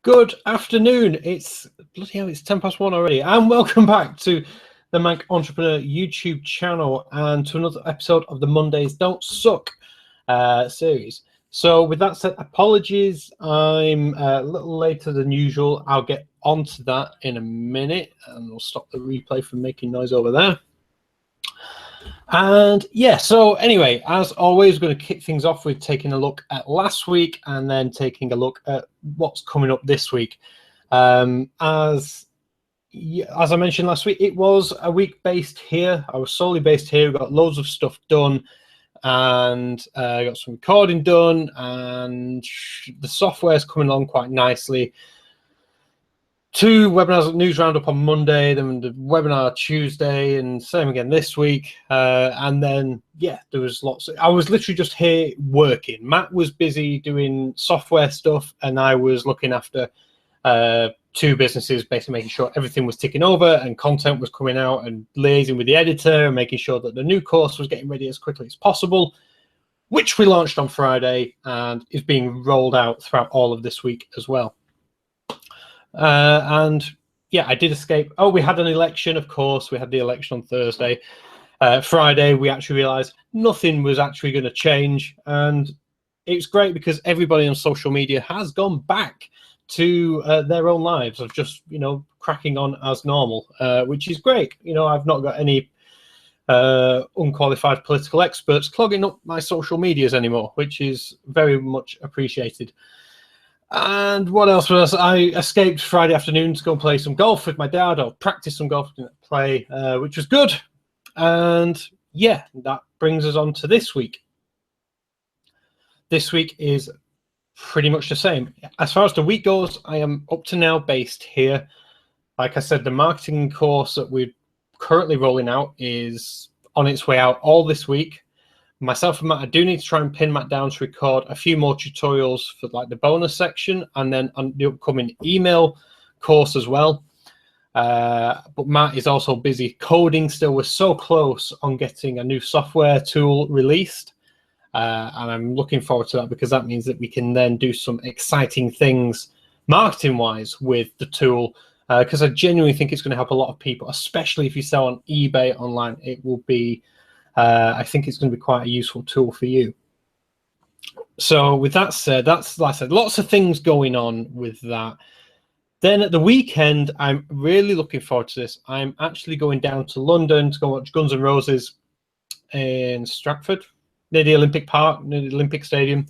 Good afternoon. It's bloody hell, it's 1:10 already. And welcome back to the Manc Entrepreneur YouTube channel and to another episode of the Mondays Don't Suck series. So with that said, apologies, I'm a little later than usual. I'll get onto that in a minute and we'll stop the replay from making noise over there. And yeah, so anyway, as always, we're going to kick things off with taking a look at last week and then taking a look at what's coming up this week. As I mentioned last week, it was a week based here. I was solely based here. We got loads of stuff done and got some recording done, and the software is coming along quite nicely. 2 webinars at News Roundup on Monday, then the webinar Tuesday, and same again this week. And then, yeah, there was lots. I was literally just here working. Matt was busy doing software stuff, and I was looking after 2 businesses, basically making sure everything was ticking over and content was coming out and liaising with the editor and making sure that the new course was getting ready as quickly as possible, which we launched on Friday and is being rolled out throughout all of this week as well. And yeah, I did escape. Oh, we had an election, of course. We had the election on Thursday. Friday, we actually realized nothing was actually going to change. And it's great because everybody on social media has gone back to their own lives of just, cracking on as normal, which is great. I've not got any unqualified political experts clogging up my social medias anymore, which is very much appreciated. And what else was I escaped Friday afternoon to go and play some golf with my dad, or practice some golf play, which was good. And yeah, that brings us on to this week. This week is pretty much the same. As far as the week goes, I am up to now based here. Like I said, the marketing course that we're currently rolling out is on its way out all this week. Myself and Matt, I do need to try and pin Matt down to record a few more tutorials for like the bonus section and then on the upcoming email course as well. But Matt is also busy coding still. We're so close on getting a new software tool released. And I'm looking forward to that because that means that we can then do some exciting things marketing-wise with the tool. Because I genuinely think it's going to help a lot of people, especially if you sell on eBay online. It will be... I think it's going to be quite a useful tool for you. So with that said, that's like I said, lots of things going on with that. Then at the weekend, I'm really looking forward to this. I'm actually going down to London to go watch Guns N' Roses in Stratford, near the Olympic Park, near the Olympic Stadium,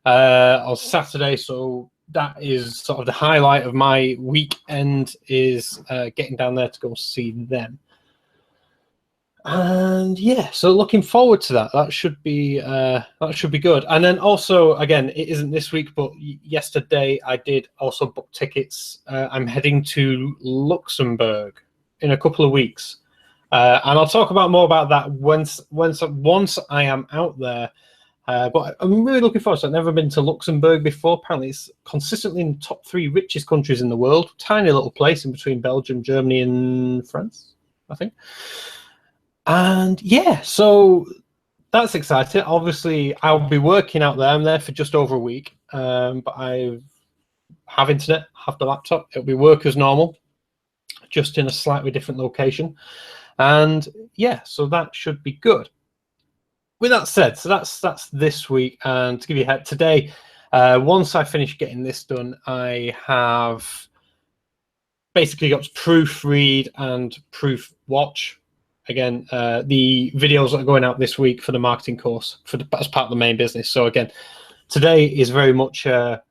on Saturday. So that is sort of the highlight of my weekend, is getting down there to go see them. And yeah, so looking forward to that. That should be good. And then also, again, it isn't this week, but yesterday I did also book tickets. I'm heading to Luxembourg in a couple of weeks, and I'll talk more about that once I am out there. But I'm really looking forward to it. I've never been to Luxembourg before. Apparently, it's consistently in the top 3 richest countries in the world. Tiny little place in between Belgium, Germany, and France, I think. And yeah, so that's exciting. Obviously, I'll be working out there. I'm there for just over a week, but I have internet, have the laptop. It'll be work as normal, just in a slightly different location. And yeah, so that should be good. With that said, so that's this week. And to give you a head, today, once I finish getting this done, I have basically got to proofread and proof watch. Again, the videos that are going out this week for the marketing course as part of the main business. So again, today is very much hands-on,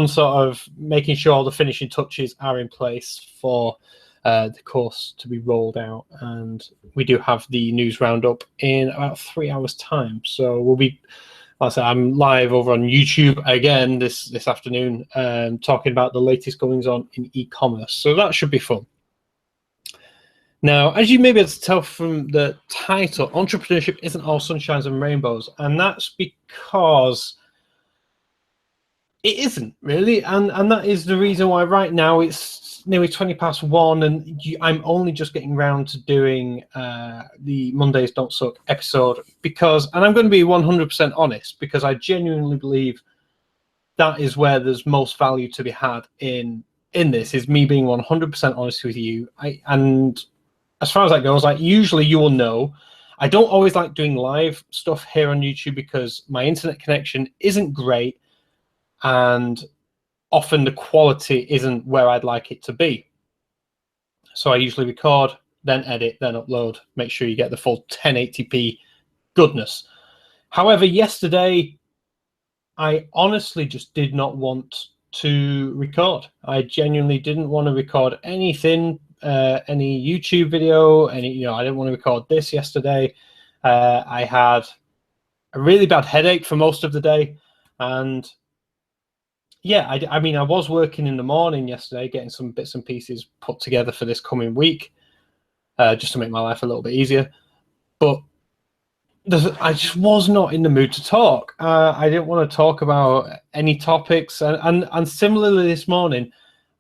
sort of making sure all the finishing touches are in place for the course to be rolled out. And we do have the news roundup in about 3 hours' time. So we'll be, like I said, I'm live over on YouTube again this afternoon, talking about the latest goings on in e-commerce. So that should be fun. Now, as you may be able to tell from the title, Entrepreneurship isn't all sunshines and rainbows, and that's because it isn't really, and that is the reason why right now it's nearly 1:20 and I'm only just getting around to doing the Mondays Don't Suck episode because, and I'm going to be 100% honest, because I genuinely believe that is where there's most value to be had in this, is me being 100% honest with you. And as far as that goes, like, usually you will know, I don't always like doing live stuff here on YouTube because my internet connection isn't great, and often the quality isn't where I'd like it to be. So I usually record, then edit, then upload, make sure you get the full 1080p goodness. However, yesterday, I honestly just did not want to record. I genuinely didn't want to record anything, any YouTube video, I didn't want to record this yesterday. I had a really bad headache for most of the day, and yeah, I mean, I was working in the morning yesterday, getting some bits and pieces put together for this coming week, just to make my life a little bit easier. But I just was not in the mood to talk. I didn't want to talk about any topics, and similarly this morning,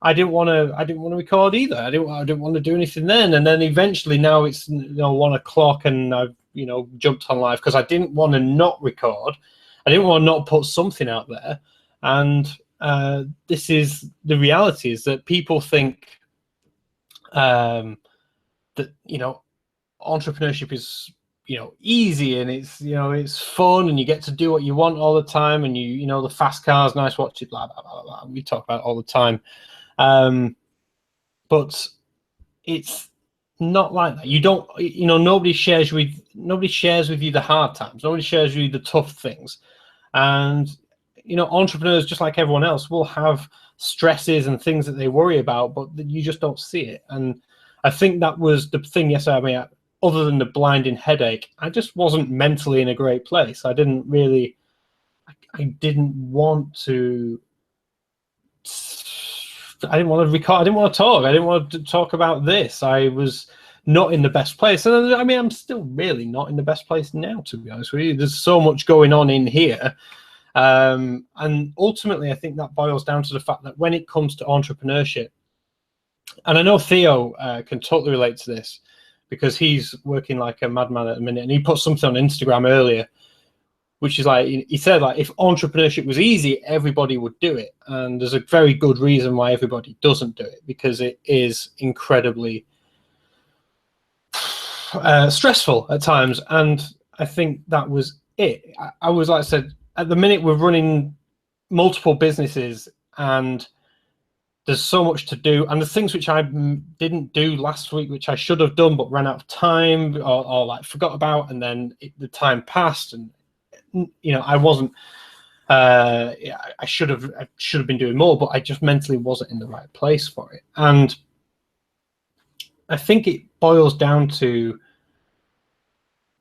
I didn't want to record either. I didn't want to do anything then. And then eventually, now it's 1 o'clock, and I've jumped on live because I didn't want to not record. I didn't want to not put something out there. And this is the reality: is that people think that entrepreneurship is easy, and it's fun, and you get to do what you want all the time, and the fast cars, nice watches, blah blah blah blah. We talk about it all the time, but it's not like that. You don't, nobody shares with you the hard times. Nobody shares with you the tough things, and entrepreneurs, just like everyone else, will have stresses and things that they worry about, but you just don't see it. And I think that was the thing yesterday. I mean, other than the blinding headache, I just wasn't mentally in a great place. I didn't want to record. I didn't want to talk. I didn't want to talk about this. I was not in the best place. And I mean, I'm still really not in the best place now, to be honest with you. There's so much going on in here. And ultimately, I think that boils down to the fact that when it comes to entrepreneurship, and I know Theo can totally relate to this, because he's working like a madman at the minute, and he put something on Instagram earlier, which is like, he said, like, if entrepreneurship was easy, everybody would do it. And there's a very good reason why everybody doesn't do it, because it is incredibly stressful at times. And I think that was it. I was, like I said, at the minute we're running multiple businesses, and there's so much to do, and the things which I didn't do last week, which I should have done but ran out of time, or like forgot about, and then the time passed, and I wasn't. I should have been doing more, but I just mentally wasn't in the right place for it. And I think it boils down to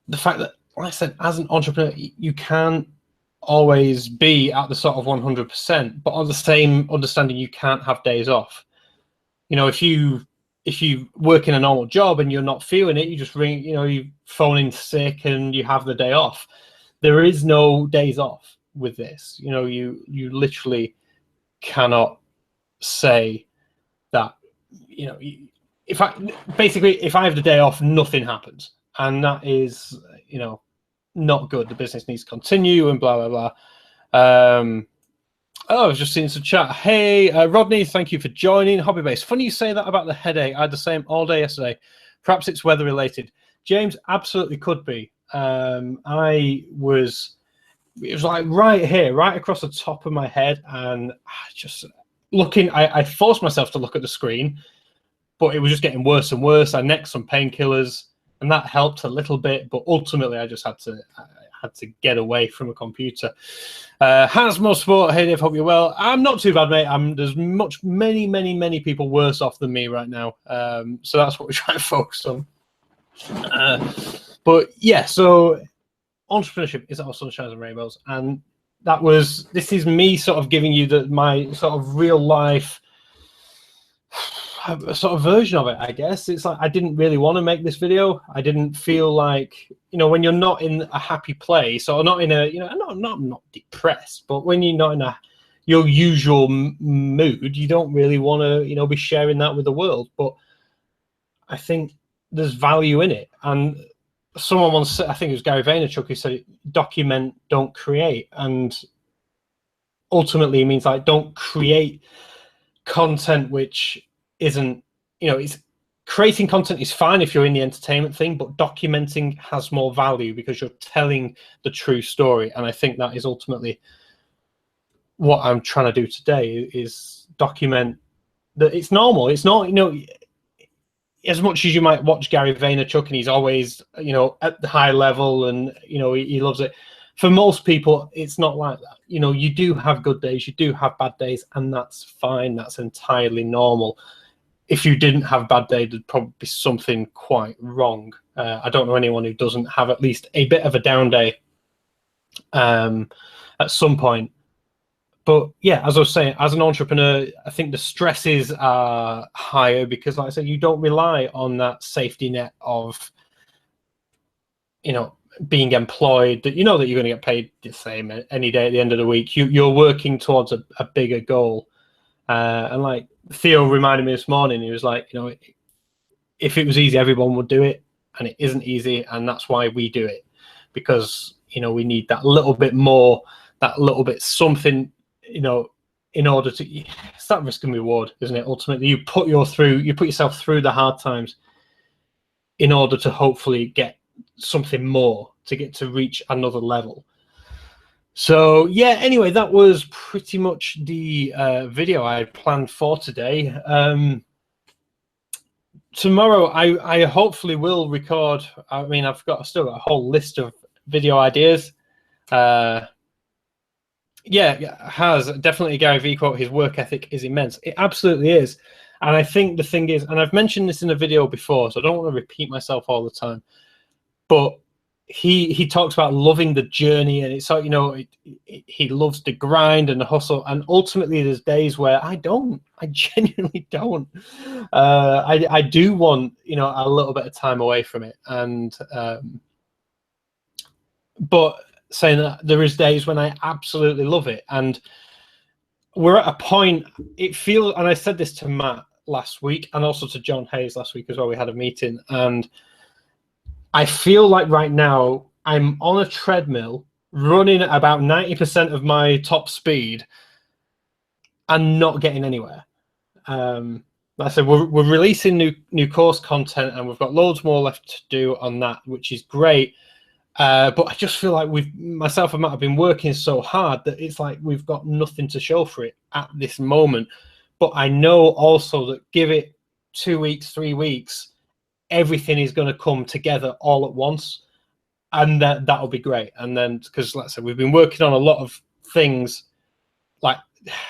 the fact that, like I said, as an entrepreneur, you can't always be at the sort of 100%, but on the same understanding, you can't have days off. If you work in a normal job and you're not feeling it, you just ring, you phone in sick and you have the day off. There is no days off with this. You literally cannot say that, if I have the day off, nothing happens, and that is, not good. The business needs to continue, and blah blah blah. I was just seeing some chat. Hey, Rodney, thank you for joining. Hobby Base. Funny you say that about the headache. I had the same all day yesterday. Perhaps it's weather related. James, absolutely could be. It was like right here, right across the top of my head, and just looking. I forced myself to look at the screen, but it was just getting worse and worse. I necked some painkillers, and that helped a little bit, but ultimately I just had to get away from a computer. Hasmo Sport, hey Dave, hope you're well. I'm not too bad, mate. There's many people worse off than me right now. So that's what we're trying to focus on. But yeah, so entrepreneurship is all sunshines and rainbows, and this is me sort of giving you my sort of real life sort of version of it, I guess. It's like, I didn't really want to make this video. I didn't feel like, when you're not in a happy place, or not in a, not depressed, but when you're not in your usual mood, you don't really want to, be sharing that with the world. But I think there's value in it. And someone once said, I think it was Gary Vaynerchuk, who said, document, don't create. And ultimately means like don't create content which isn't, it's creating content is fine if you're in the entertainment thing, but documenting has more value because you're telling the true story. And I think that is ultimately what I'm trying to do today, is document that it's normal. It's not, as much as you might watch Gary Vaynerchuk and he's always, at the high level and, he loves it. For most people, it's not like that. You do have good days, you do have bad days, and that's fine. That's entirely normal. If you didn't have bad day, there'd probably be something quite wrong. I don't know anyone who doesn't have at least a bit of a down day at some point. But yeah, as I was saying, as an entrepreneur, I think the stresses are higher because, like I said, you don't rely on that safety net of, being employed, that that you're going to get paid the same any day at the end of the week. You're working towards a bigger goal. And like Theo reminded me this morning, he was like, if it was easy, everyone would do it, and it isn't easy, and that's why we do it, because we need that little bit more, that little bit something, in order to. It's that risk and reward, isn't it? Ultimately, you put yourself through the hard times in order to hopefully get something more, to get to reach another level. So yeah, anyway, that was pretty much the video I had planned for today. Tomorrow I hopefully will record. I mean, I've still got a whole list of video ideas. Yeah, has definitely a Gary Vee quote, his work ethic is immense. It absolutely is. And I think the thing is, and I've mentioned this in a video before, so I don't want to repeat myself all the time, but he talks about loving the journey, and it's like, he loves the grind and the hustle, and ultimately there's days where I genuinely don't. I do want, a little bit of time away from it, and but saying that, there is days when I absolutely love it. And we're at a point, it feels, and I said this to Matt last week and also to John Hayes last week as well, we had a meeting, and I feel like right now I'm on a treadmill running at about 90% of my top speed and not getting anywhere. Like I said, we're releasing new course content, and we've got loads more left to do on that, which is great. But I just feel like myself and Matt have been working so hard that it's like we've got nothing to show for it at this moment. But I know also that give it 2 weeks, 3 weeks, everything is going to come together all at once, and that'll be great. And then, because like I said, we've been working on a lot of things, like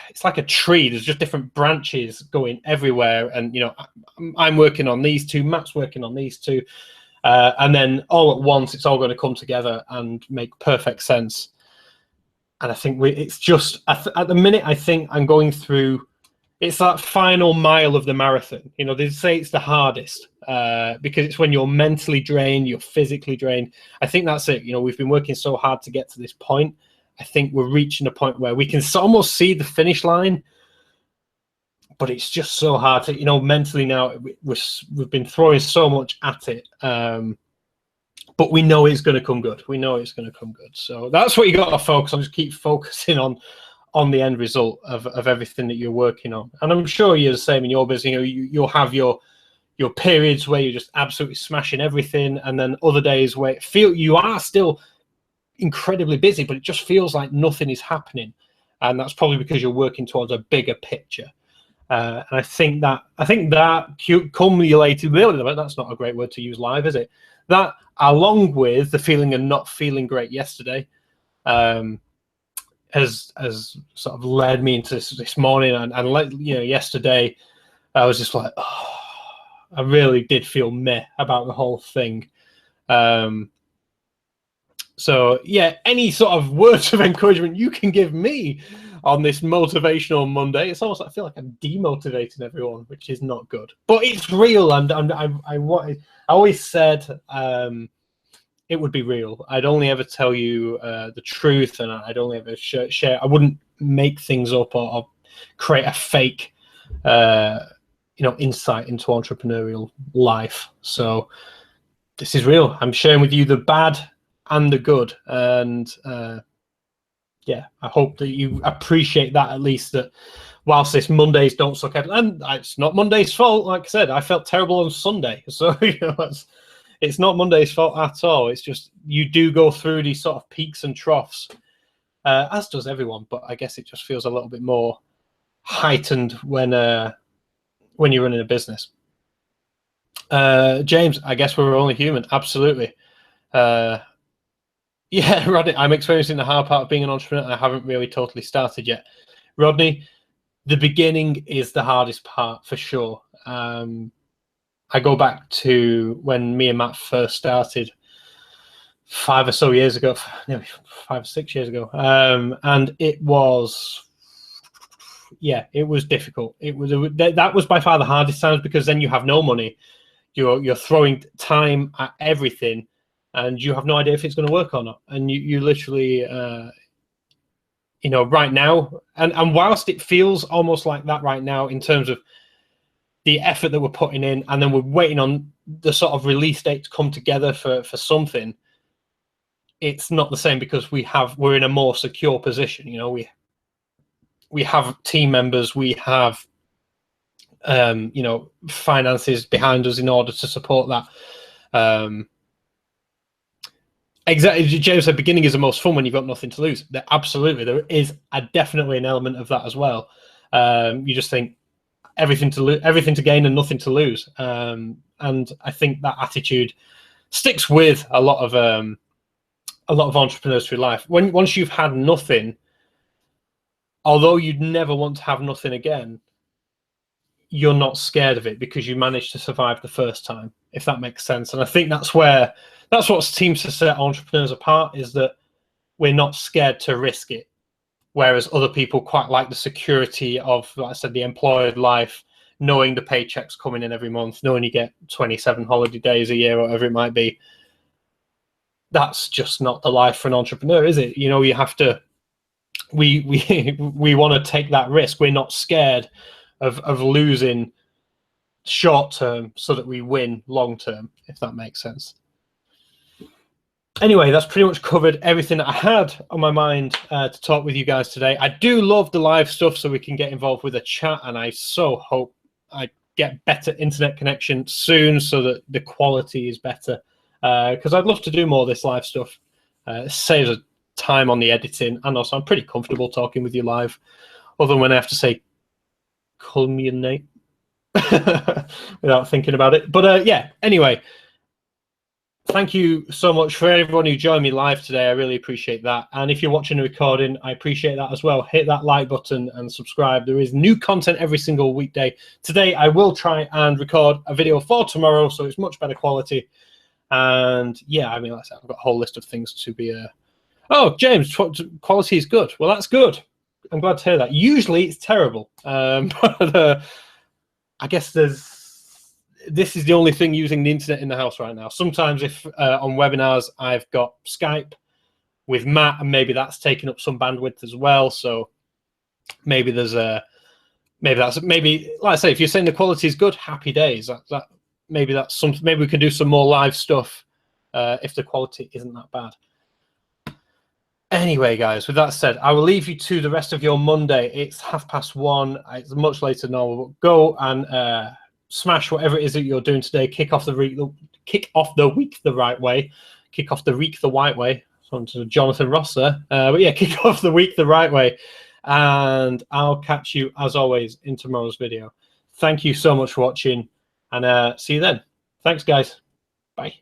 it's like a tree, there's just different branches going everywhere, and I'm working on these two, Matt's working on these two, and then all at once it's all going to come together and make perfect sense. And I think it's just at the minute, I think I'm going through, it's that final mile of the marathon. They say it's the hardest because it's when you're mentally drained, you're physically drained. I think that's it. We've been working so hard to get to this point. I think we're reaching a point where we can almost see the finish line, but it's just so hard to, mentally now, we've been throwing so much at it. But we know it's going to come good. We know it's going to come good. So that's what you got to focus on. Just keep focusing on the end result of everything that you're working on. And I'm sure you're the same in your business. You'll have your periods where you're just absolutely smashing everything, and then other days where you are still incredibly busy, but it just feels like nothing is happening. And that's probably because you're working towards a bigger picture. And I think that cumulated, that's not a great word to use live, is it? That, along with the feeling of not feeling great yesterday, has sort of led me into this morning, and yesterday I was just like, oh, I really did feel meh about the whole thing. So yeah, any sort of words of encouragement you can give me on this motivational Monday, it's almost like I feel like I'm demotivating everyone, which is not good, but it's real. And I always said it would be real. I'd only ever tell you the truth, and I'd only ever share. I wouldn't make things up or create a fake, insight into entrepreneurial life. So this is real. I'm sharing with you the bad and the good, and yeah, I hope that you appreciate that, at least, that whilst this Mondays don't suck out, and it's not Monday's fault. Like I said, I felt terrible on Sunday, so it's not Monday's fault at all. It's just you do go through these sort of peaks and troughs, as does everyone. But I guess it just feels a little bit more heightened when you're running a business. James, I guess we're only human. Absolutely. Yeah, Rodney, I'm experiencing the hard part of being an entrepreneur, and I haven't really totally started yet. Rodney, the beginning is the hardest part for sure. I go back to when me and Matt first started 5 or so years ago, maybe 5 or 6 years ago, and it was, yeah, it was difficult. That was by far the hardest times, because then you have no money, you're throwing time at everything, and you have no idea if it's going to work or not. And you literally, right now, and whilst it feels almost like that right now in terms of the effort that we're putting in, and then we're waiting on the sort of release date to come together for something, it's not the same, because we're in a more secure position. We have team members, we have finances behind us in order to support that. Exactly, James said beginning is the most fun when you've got nothing to lose. Absolutely, there is definitely an element of that as well. You just think everything to gain and nothing to lose, and I think that attitude sticks with a lot of entrepreneurs through life. Once you've had nothing, although you'd never want to have nothing again, you're not scared of it, because you managed to survive the first time, if that makes sense. And I think that's what seems to set entrepreneurs apart, is that we're not scared to risk it. Whereas other people quite like the security of, like I said, the employed life, knowing the paychecks coming in every month, knowing you get 27 holiday days a year, or whatever it might be. That's just not the life for an entrepreneur, is it? You have to, we want to take that risk. We're not scared of losing short term so that we win long term, if that makes sense. Anyway, that's pretty much covered everything that I had on my mind to talk with you guys today. I do love the live stuff, so we can get involved with a chat, and I so hope I get better internet connection soon so that the quality is better, because I'd love to do more of this live stuff. It saves time on the editing, and also I'm pretty comfortable talking with you live, other than when I have to say culminate without thinking about it. But yeah, anyway, thank you so much for everyone who joined me live today. I really appreciate that. And if you're watching a recording, I appreciate that as well. Hit that like button and subscribe. There is new content every single weekday. Today, I will try and record a video for tomorrow, so it's much better quality. And yeah, I mean, like I said, I've got a whole list of things to be... Oh, James, quality is good. Well, that's good. I'm glad to hear that. Usually it's terrible. But I guess this is the only thing using the internet in the house right now. Sometimes if on webinars, I've got Skype with Matt, and maybe that's taking up some bandwidth as well. So maybe there's maybe like I say, if you're saying the quality is good, happy days. Maybe we can do some more live stuff if the quality isn't that bad. Anyway, guys, with that said, I will leave you to the rest of your Monday. It's 1:30. It's much later than normal. Go and smash whatever it is that you're doing today. Kick off the week the right way. Kick off the week the white way. To Jonathan Ross there. But yeah, kick off the week the right way. And I'll catch you, as always, in tomorrow's video. Thank you so much for watching, and see you then. Thanks, guys. Bye.